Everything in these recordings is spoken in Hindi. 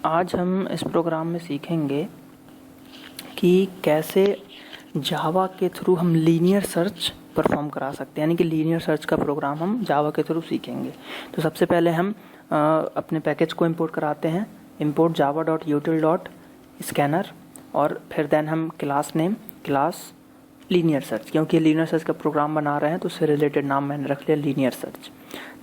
आज हम इस प्रोग्राम में सीखेंगे कि कैसे जावा के थ्रू हम लीनियर सर्च परफॉर्म करा सकते हैं, यानी कि लीनियर सर्च का प्रोग्राम हम जावा के थ्रू सीखेंगे। तो सबसे पहले हम अपने पैकेज को इंपोर्ट कराते हैं, इंपोर्ट java.util.scanner, और फिर देन हम class name class linear search, क्योंकि लीनियर सर्च का प्रोग्राम बना रहे हैं तो उससे रिलेटेड नाम मैंने रख लिया लीनियर सर्च।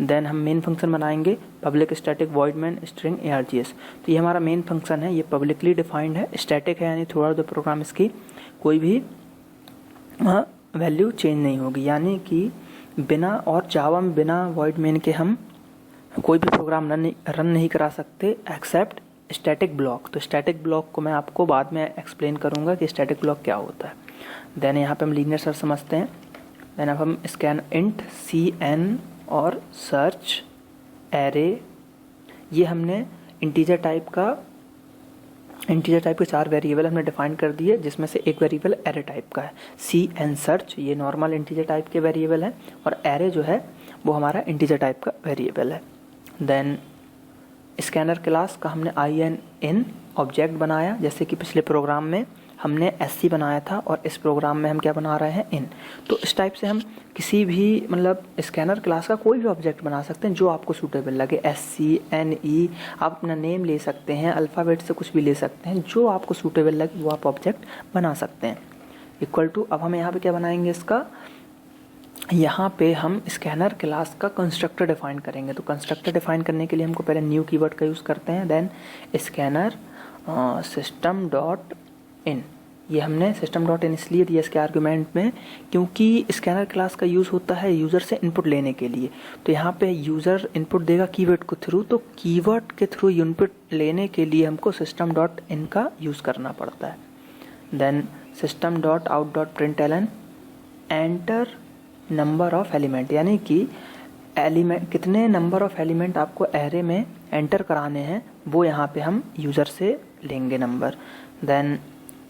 देन हम मेन फंक्शन बनाएंगे public static void main string args। तो ये हमारा मेन फंक्शन है, ये पब्लिकली डिफाइंड है, स्टैटिक है, यानी थ्रू आउट द प्रोग्राम इसकी कोई भी वैल्यू चेंज नहीं होगी, यानी कि बिना और जावा में बिना वॉइड मेन के हम कोई भी प्रोग्राम रन नहीं करा सकते एक्सेप्ट स्टैटिक ब्लॉक। तो स्टैटिक ब्लॉक को मैं आपको बाद में एक्सप्लेन करूंगा कि स्टैटिक ब्लॉक क्या होता है। देन यहाँ पे हम लीनियर सर्च समझते हैं। देन अब हम स्कैन इंट cn और सर्च एरे, ये हमने इंटीजर टाइप के 4 वेरिएबल हमने डिफाइन कर दिए, जिसमें से एक वेरिएबल एरे टाइप का है। cn सर्च ये नॉर्मल इंटीजर टाइप के वेरिएबल है, और एरे जो है वो हमारा इंटीजर टाइप का वेरिएबल है। देन स्कैनर क्लास का हमने in ऑब्जेक्ट बनाया, जैसे कि पिछले प्रोग्राम में हमने sc बनाया था, और इस प्रोग्राम में हम क्या बना रहे हैं in। तो इस टाइप से हम किसी भी स्कैनर क्लास का कोई भी ऑब्जेक्ट बना सकते हैं जो आपको सूटेबल लगे। sc ne आप अपना नेम ले सकते हैं, अल्फ़ाबेट से कुछ भी ले सकते हैं, जो आपको सूटेबल लगे वो आप ऑब्जेक्ट बना सकते हैं। इक्वल टू, अब हम यहाँ पे क्या बनाएंगे इसका, यहाँ पे हम स्कैनर क्लास का कंस्ट्रक्टर डिफाइन करेंगे। तो कंस्ट्रक्टर डिफाइन करने के लिए हमको पहले न्यू कीवर्ड का यूज़ करते हैं। Then scanner system dot in, ये हमने सिस्टम डॉट इन इसलिए दिया इसके आर्गुमेंट में क्योंकि स्कैनर क्लास का यूज़ होता है यूज़र से इनपुट लेने के लिए। तो यहाँ पे यूज़र इनपुट देगा कीवर्ड के थ्रू, तो कीवर्ड के थ्रू इनपुट लेने के लिए हमको सिस्टम डॉट इन का यूज़ करना पड़ता है। Then system dot out dot println enter number of element, यानी कि एलिमेंट कितने नंबर ऑफ एलिमेंट आपको एरे में एंटर कराने हैं वो यहाँ पे हम यूज़र से लेंगे number. Then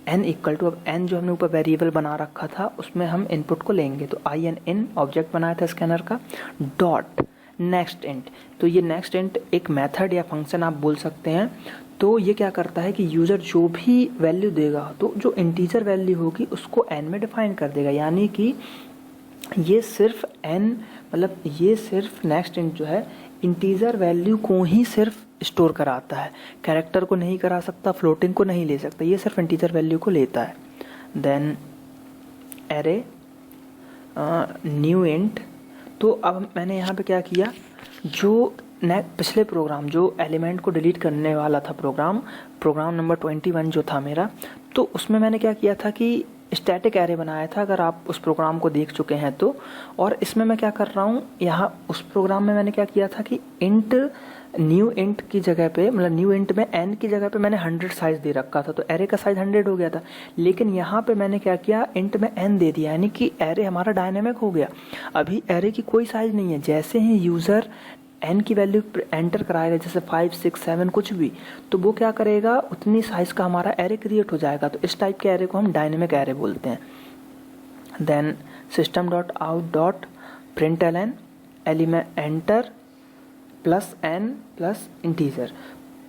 n equal to, अब n जो हमने ऊपर वेरिएबल बना रखा था उसमें हम इनपुट को लेंगे। तो in ऑब्जेक्ट बनाया था स्कैनर का, डॉट नेक्स्ट इंट। तो ये नेक्स्ट इंट एक मेथड या फंक्शन आप बोल सकते हैं। तो ये क्या करता है कि यूज़र जो भी वैल्यू देगा तो जो इंटीजर वैल्यू होगी उसको n में डिफाइन कर देगा, यानी कि ये सिर्फ ये सिर्फ नेक्स्ट इंट जो है इंटीजर वैल्यू को ही सिर्फ स्टोर कराता है, कैरेक्टर को नहीं करा सकता, फ्लोटिंग को नहीं ले सकता, ये सिर्फ इंटीजर वैल्यू को लेता है। Then array new int. तो अब मैंने यहाँ पे क्या किया, जो पिछले प्रोग्राम जो एलिमेंट को डिलीट करने वाला था प्रोग्राम नंबर 21 जो था मेरा, तो उसमें मैंने क्या किया था कि स्टैटिक एरे बनाया था, अगर आप उस प्रोग्राम को देख चुके हैं तो। और इसमें मैं क्या कर रहा हूँ, यहाँ उस प्रोग्राम में मैंने क्या किया था कि न्यू इंट की जगह पे, न्यू इंट में n की जगह पे मैंने 100 साइज दे रखा था, तो एरे का साइज 100 हो गया था। लेकिन यहाँ पे मैंने क्या किया, इंट में n दे दिया, यानी कि एरे हमारा डायनेमिक हो गया। अभी एरे की कोई साइज नहीं है, जैसे ही यूज़र n की वैल्यू एंटर कराएगा, जैसे 5, 6, 7 कुछ भी, तो वो क्या करेगा, उतनी साइज का हमारा एरे क्रिएट हो जाएगा। तो इस टाइप के एरे को हम डायनेमिक एरे बोलते हैं। Then system dot out dot println element enter plus n plus integer.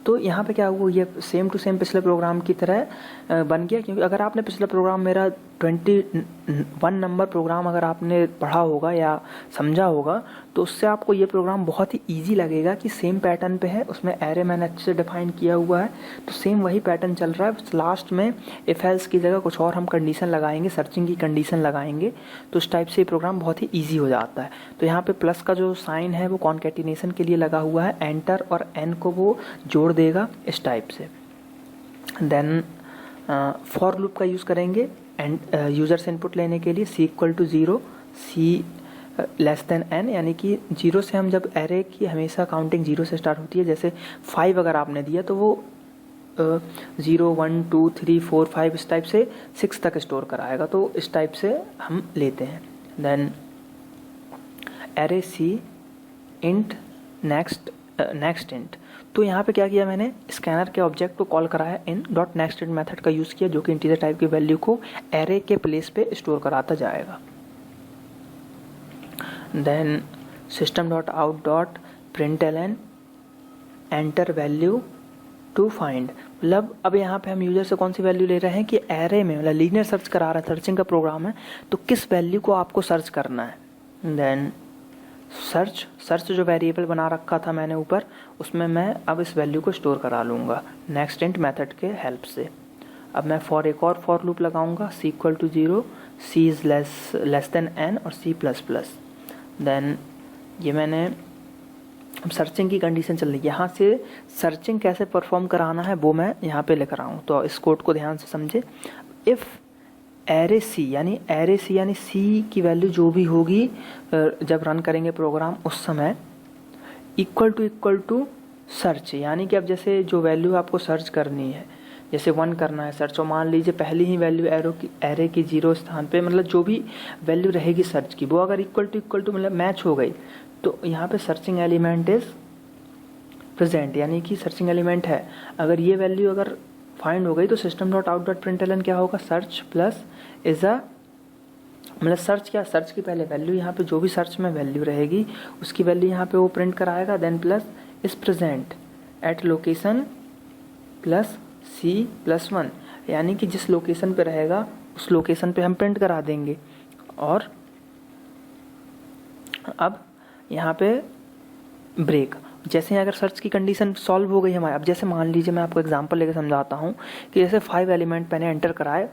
तो यहाँ पे क्या हुआ, ये सेम टू सेम पिछले प्रोग्राम की तरह बन गया, क्योंकि अगर आपने पिछला प्रोग्राम मेरा 21 नंबर प्रोग्राम अगर आपने पढ़ा होगा या समझा होगा तो उससे आपको ये प्रोग्राम बहुत ही इजी लगेगा कि सेम पैटर्न पे है, उसमें एरे मैंने अच्छे से डिफाइन किया हुआ है, तो सेम वही पैटर्न चल रहा है। लास्ट में इफ एल्स की जगह कुछ और हम कंडीशन लगाएंगे, सर्चिंग की कंडीशन लगाएंगे, तो इस टाइप से ये प्रोग्राम बहुत ही ईजी हो जाता है। तो यहाँ पे प्लस का जो साइन है वो कॉन्केटिनेशन के लिए लगा हुआ है, एंटर और एन को वो जोड़ देगा इस टाइप से। देन फॉर लूप का यूज़ करेंगे एंड यूज़र से इनपुट लेने के लिए c equal to 0, c less than n, यानी कि 0 से हम जब एरे की हमेशा काउंटिंग 0 से स्टार्ट होती है, जैसे 5 अगर आपने दिया तो वो 0, 1, 2, 3, 4, 5 इस टाइप से 6 तक स्टोर कराएगा, तो इस टाइप से हम लेते हैं। Then array c int next int. तो यहाँ पे क्या किया मैंने, स्कैनर के ऑब्जेक्ट को कॉल कराया in dot next int method का यूज़ किया, जो कि इंटीजर टाइप की वैल्यू को एरे के प्लेस पे स्टोर कराता जाएगा। Then system dot out dot println enter value to find, मतलब अब यहाँ पे हम यूजर से कौन सी वैल्यू ले रहे हैं कि एरे में, मतलब लीनियर सर्च करा रहा है, सर्चिंग का प्रोग्राम है, तो किस वैल्यू को आपको सर्च करना है। देन सर्च जो वेरिएबल बना रखा था मैंने ऊपर, उसमें मैं अब इस वैल्यू को स्टोर करा लूँगा नेक्स्ट इंट मेथड के हेल्प से। अब मैं एक और फॉर लूप लगाऊंगा, c equal to 0, c is less than n और सी प्लस प्लस। देन ये मैंने अब सर्चिंग की कंडीशन चल रही है, यहाँ से सर्चिंग कैसे परफॉर्म कराना है वो मैं यहाँ पे लिख रहा हूँ, तो इस कोड को ध्यान से समझे। इफ़ एरे सी यानी सी की वैल्यू जो भी होगी जब रन करेंगे प्रोग्राम उस समय, इक्वल टू सर्च, यानी कि अब जैसे जो वैल्यू आपको सर्च करनी है, जैसे 1 करना है सर्च, और मान लीजिए पहली ही वैल्यू एरे की 0 स्थान पे, मतलब जो भी वैल्यू रहेगी सर्च की वो अगर इक्वल टू मतलब मैच हो गई, तो यहाँ पे सर्चिंग एलिमेंट इज प्रेजेंट, यानी कि सर्चिंग एलिमेंट है। अगर ये वैल्यू अगर फाइंड हो गई तो system dot out dot println क्या होगा, सर्च प्लस इज अ, मतलब सर्च की पहले वैल्यू, यहाँ पे जो भी सर्च में वैल्यू रहेगी उसकी वैल्यू यहाँ पे वो प्रिंट कराएगा। Then plus is present at location plus c plus 1, यानी कि जिस लोकेशन पे रहेगा उस लोकेशन पे हम प्रिंट करा देंगे। और अब यहाँ पे ब्रेक, जैसे अगर सर्च की कंडीशन सॉल्व हो गई हमारे, अब जैसे मान लीजिए मैं आपको एग्जांपल लेकर समझाता हूँ कि जैसे 5 एलिमेंट मैंने एंटर कराए,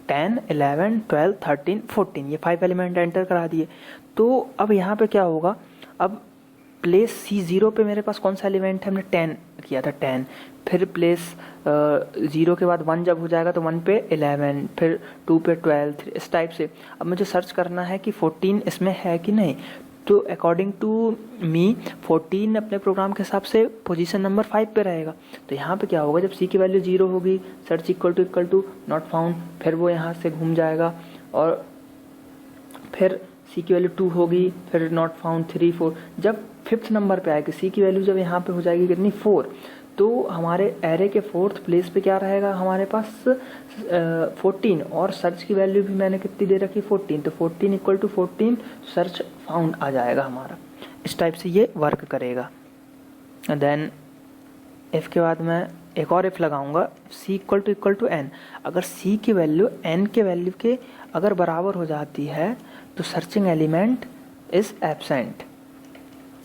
10, 11, 12, 13, 14, ये 5 एलिमेंट एंटर करा दिए। तो अब यहाँ पे क्या होगा, अब प्लेस C0 पे मेरे पास कौन सा एलिमेंट है, हमने 10 किया था 10, फिर प्लेस 0 के बाद 1 जब हो जाएगा तो 1 पे 11, फिर 2 पे 12, इस टाइप से। अब मुझे सर्च करना है कि 14 इसमें है कि नहीं, तो अकॉर्डिंग टू मी 14 अपने प्रोग्राम के हिसाब से पोजीशन नंबर 5 पे रहेगा। तो यहाँ पे क्या होगा, जब C की वैल्यू 0 होगी, search equal to not found, फिर वो यहाँ से घूम जाएगा, और फिर C की वैल्यू 2 होगी, फिर नॉट फाउंड 3, 4, जब 5th नंबर पे आएगी C की वैल्यू जब यहाँ पे हो जाएगी कितनी 4, तो हमारे एरे के 4th प्लेस पे क्या रहेगा हमारे पास 14, और सर्च की वैल्यू भी मैंने कितनी दे रखी 14, तो 14 इक्वल टू 14 सर्च फाउंड आ जाएगा हमारा। इस टाइप से ये वर्क करेगा। देन इफ़ के बाद मैं एक और इफ़ लगाऊंगा, C इक्वल टू n, अगर C की वैल्यू n के वैल्यू के अगर बराबर हो जाती है तो सर्चिंग एलिमेंट इज एब्सेंट।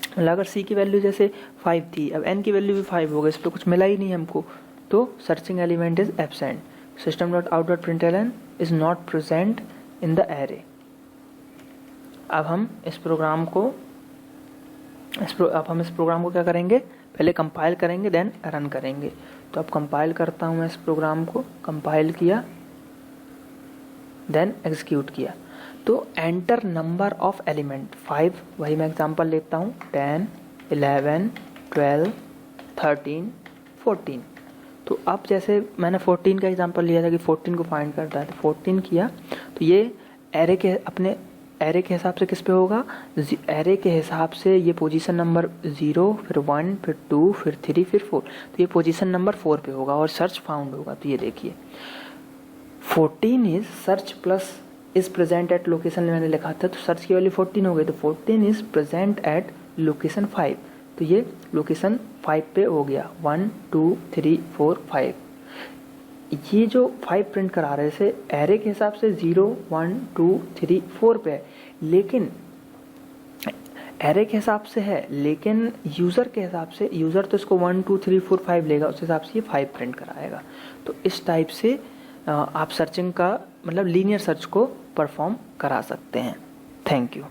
मतलब अगर C की वैल्यू जैसे 5 थी, अब n की वैल्यू भी 5 हो गई, इस पर कुछ मिला ही नहीं हमको, तो searching element is absent. System dot out dot println is not present in the array. अब हम इस प्रोग्राम को क्या करेंगे, पहले कंपाइल करेंगे देन रन करेंगे। तो अब कंपाइल करता हूँ मैं इस प्रोग्राम को, कंपाइल किया देन एग्जीक्यूट किया, तो एंटर नंबर ऑफ एलिमेंट 5, वही मैं एग्जांपल लेता हूँ 10, 11, 12, 13, 14। तो अब जैसे मैंने 14 का एग्जांपल लिया था कि 14 को फाइंड करता है, तो 14 किया, तो ये एरे के हिसाब से किस पे होगा, एरे के हिसाब से ये पोजीशन नंबर 0, फिर 1, फिर 2, फिर 3, फिर 4, तो ये पोजीशन नंबर 4 पे होगा और सर्च फाउंड होगा। तो ये देखिए 14 is search plus is present at location, मैंने लिखा था, तो सर्च की वैल्यू 14 हो गई, तो 14 इज प्रेजेंट एट लोकेशन 5, तो ये लोकेशन 5 पे हो गया, 1, 2, 3, 4, 5। ये जो 5 प्रिंट करा रहे से एरे के हिसाब से 0, 1, 2, 3, 4 पे है, लेकिन एरे के हिसाब से है, लेकिन यूज़र के हिसाब से, यूज़र तो इसको 1, 2, 3, 4, 5 लेगा, उस हिसाब से ये 5 प्रिंट कराएगा। तो इस टाइप से आप सर्चिंग का मतलब लीनियर सर्च को परफॉर्म करा सकते हैं। Thank you.